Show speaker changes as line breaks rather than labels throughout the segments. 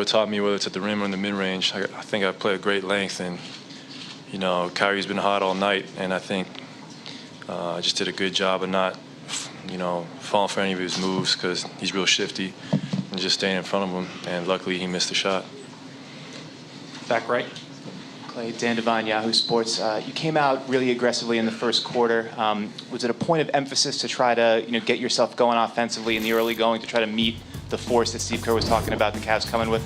It taught me whether it's at the rim or in the mid-range. I think I play a great length, and Kyrie's been hot all night, and I think I just did a good job of not, falling for any of his moves because he's real shifty, and just staying in front of him. And luckily, he missed the shot.
Back right.
Clay, Dan Devine, Yahoo Sports. You came out really aggressively in the first quarter. Was it a point of emphasis to try to get yourself going offensively in the early going to try to meet the force that Steve Kerr was talking about the Cavs coming with?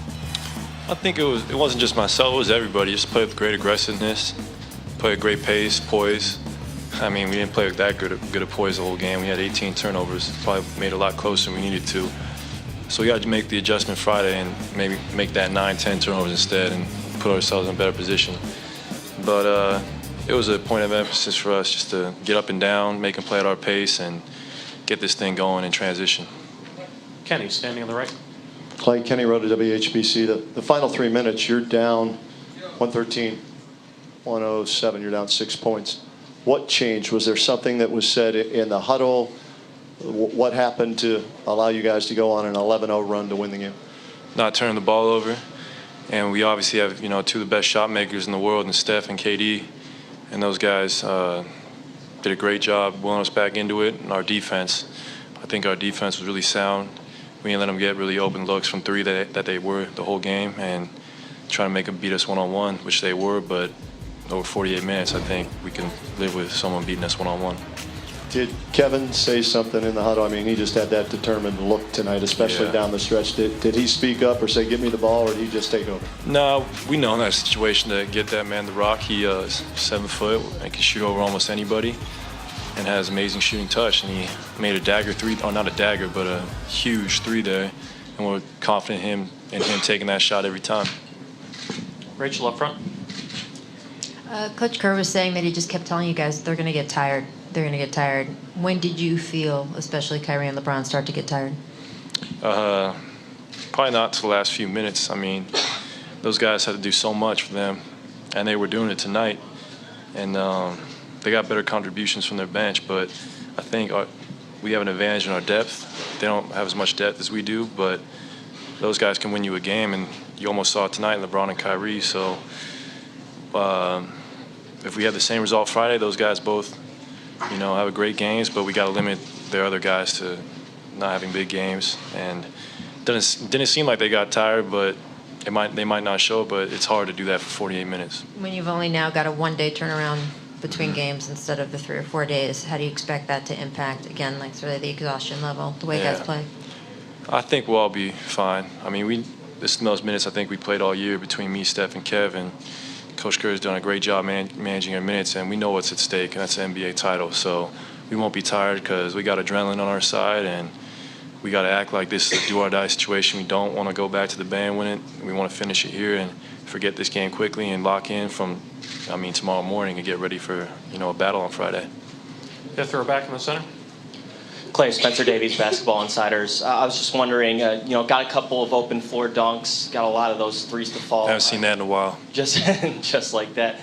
I think it wasn't just myself, it was everybody. Just played with great aggressiveness, played great pace, poise. I mean, we didn't play with that good a poise the whole game. We had 18 turnovers, probably made it a lot closer than we needed to. So we got to make the adjustment Friday and maybe make that 9-10 turnovers instead and put ourselves in a better position. But it was a point of emphasis for us just to get up and down, make them play at our pace, and get this thing going in transition.
Kenny, standing on the right.
Clay, Kenny wrote to WHBC. The final 3 minutes, you're down 113, 107. You're down 6 points. What changed? Was there something that was said in the huddle? What happened to allow you guys to go on an 11-0 run to win the game?
Not turning the ball over. And we obviously have, two of the best shot makers in the world, in Steph and KD. And those guys did a great job willing us back into it. And our defense, I think our defense was really sound. We didn't let them get really open looks from three that they were the whole game, and trying to make them beat us one-on-one, which they were. But over 48 minutes, I think we can live with someone beating us one-on-one.
Did Kevin say something in the huddle? I mean, he just had that determined look tonight, especially down the stretch. Did he speak up or say, "Give me the ball," or did he just take over?
No, we know in that situation to get that man the rock. He is 7 foot and can shoot over almost anybody, and has amazing shooting touch. And he made a dagger three, or not a dagger, but a huge three there. And we're confident in him taking that shot every time.
Rachel up front.
Coach Kerr was saying that he just kept telling you guys they're going to get tired. They're going to get tired. When did you feel, especially Kyrie and LeBron, start to get tired?
Probably not till the last few minutes. I mean, those guys had to do so much for them, and they were doing it tonight. And they got better contributions from their bench, but I think we have an advantage in our depth. They don't have as much depth as we do, but those guys can win you a game, and you almost saw it tonight, LeBron and Kyrie. So if we have the same result Friday, those guys both, have a great games, but we got to limit their other guys to not having big games. And didn't seem like they got tired, but they might not show it, but it's hard to do that for 48 minutes.
When you've only now got a one-day turnaround between games instead of the 3 or 4 days, how do you expect that to impact, again, like sort of the exhaustion level, the way guys play?
I think we'll all be fine. I mean, this is the most minutes I think we played all year between me, Steph, and Kev, and Coach Kerr has done a great job managing our minutes, and we know what's at stake, and that's the NBA title. So we won't be tired because we got adrenaline on our side, and we got to act like this is a do-or-die situation. We don't want to go back to the band win it. We want to finish it here and forget this game quickly and lock in from, tomorrow morning and get ready for, a battle on Friday.
Fifth row back in the center.
Clay, Spencer Davies, Basketball Insiders. I was just wondering, got a couple of open floor dunks, got a lot of those threes to fall.
I haven't seen that in a while.
Just like that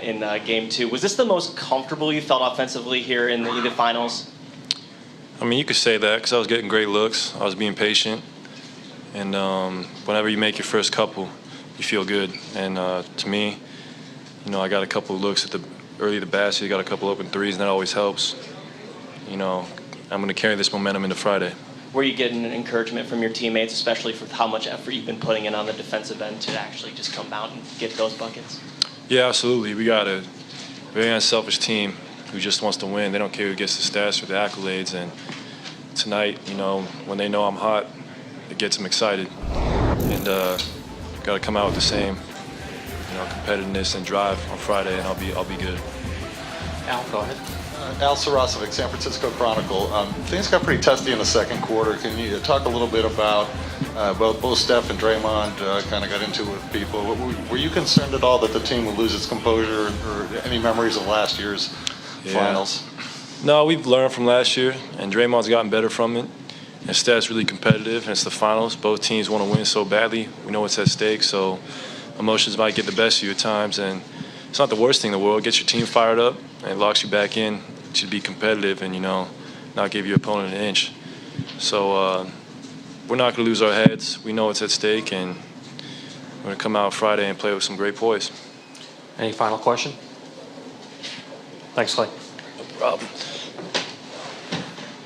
in Game 2. Was this the most comfortable you felt offensively here in the finals?
I mean, you could say that because I was getting great looks. I was being patient. And whenever you make your first couple, you feel good. And to me, I got a couple of looks early at the basket, got a couple open threes, and that always helps. I'm going to carry this momentum into Friday.
Were you getting encouragement from your teammates, especially for how much effort you've been putting in on the defensive end to actually just come out and get those buckets?
Yeah, absolutely. We got a very unselfish team who just wants to win. They don't care who gets the stats or the accolades. And tonight, when they know I'm hot, it gets them excited. And got to come out with the same, competitiveness and drive on Friday, and I'll be good.
Al, go ahead.
Al Sarasovic, San Francisco Chronicle. Things got pretty testy in the second quarter. Can you talk a little bit about both Steph and Draymond kind of got into it with people? Were you concerned at all that the team would lose its composure, or any memories of last year's finals?
No, we've learned from last year, and Draymond's gotten better from it. And Steph's really competitive, and it's the finals. Both teams want to win so badly. We know what's at stake, so emotions might get the best of you at times, and it's not the worst thing in the world. It gets your team fired up and it locks you back in to be competitive and, not give your opponent an inch. So we're not going to lose our heads. We know what's at stake, and We're going to come out Friday and play with some great poise.
Any final question? Thanks, Clay.
No problem.